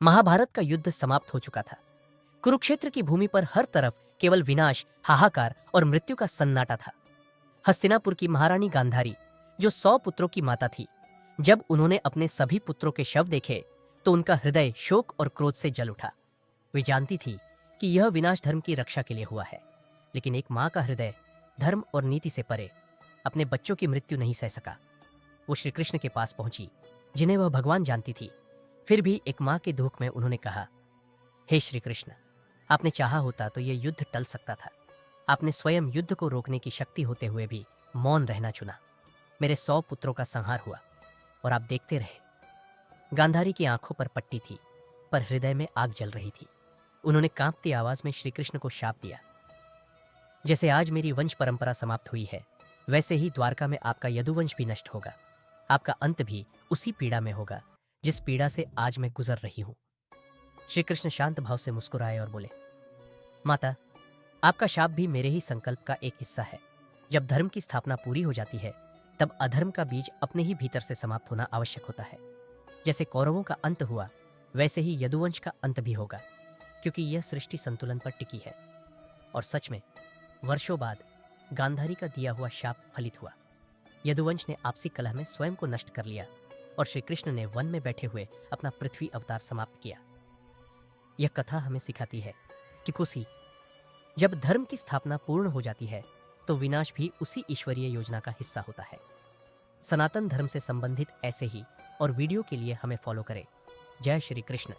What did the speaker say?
महाभारत का युद्ध समाप्त हो चुका था। कुरुक्षेत्र की भूमि पर हर तरफ केवल विनाश, हाहाकार और मृत्यु का सन्नाटा था। हस्तिनापुर की महारानी गांधारी, जो 100 पुत्रों की माता थी, जब उन्होंने अपने सभी पुत्रों के शव देखे तो उनका हृदय शोक और क्रोध से जल उठा। वे जानती थी कि यह विनाश धर्म की रक्षा के लिए हुआ है, लेकिन एक माँ का हृदय धर्म और नीति से परे अपने बच्चों की मृत्यु नहीं सह सका। वो श्री कृष्ण के पास पहुंची, जिन्हें वह भगवान जानती थी। फिर भी एक माँ के दुख में उन्होंने कहा, हे श्री कृष्ण, आपने चाहा होता तो यह युद्ध टल सकता था। आपने स्वयं युद्ध को रोकने की शक्ति होते हुए भी मौन रहना चुना। मेरे 100 पुत्रों का संहार हुआ और आप देखते रहे। गांधारी की आंखों पर पट्टी थी, पर हृदय में आग जल रही थी। उन्होंने कांपती आवाज में श्री कृष्ण को शाप दिया, जैसे आज मेरी वंश परंपरा समाप्त हुई है, वैसे ही द्वारका में आपका यदुवंश भी नष्ट होगा। आपका अंत भी उसी पीड़ा में होगा जिस पीड़ा से आज मैं गुजर रही हूं। श्री कृष्ण शांत भाव से मुस्कुराए और बोले, माता, आपका शाप भी मेरे ही संकल्प का एक हिस्सा है। जब धर्म की स्थापना पूरी हो जाती है, तब अधर्म का बीज अपने ही भीतर से समाप्त होना आवश्यक होता है। जैसे कौरवों का अंत हुआ, वैसे ही यदुवंश का अंत भी होगा, क्योंकि यह सृष्टि संतुलन पर टिकी है। और सच में वर्षों बाद गांधारी का दिया हुआ शाप फलित हुआ। यदुवंश ने आपसी कलह में स्वयं को नष्ट कर लिया और श्री कृष्ण ने वन में बैठे हुए अपना पृथ्वी अवतार समाप्त किया। यह कथा हमें सिखाती है कि खुशी, जब धर्म की स्थापना पूर्ण हो जाती है तो विनाश भी उसी ईश्वरीय योजना का हिस्सा होता है। सनातन धर्म से संबंधित ऐसे ही और वीडियो के लिए हमें फॉलो करें। जय श्री कृष्ण।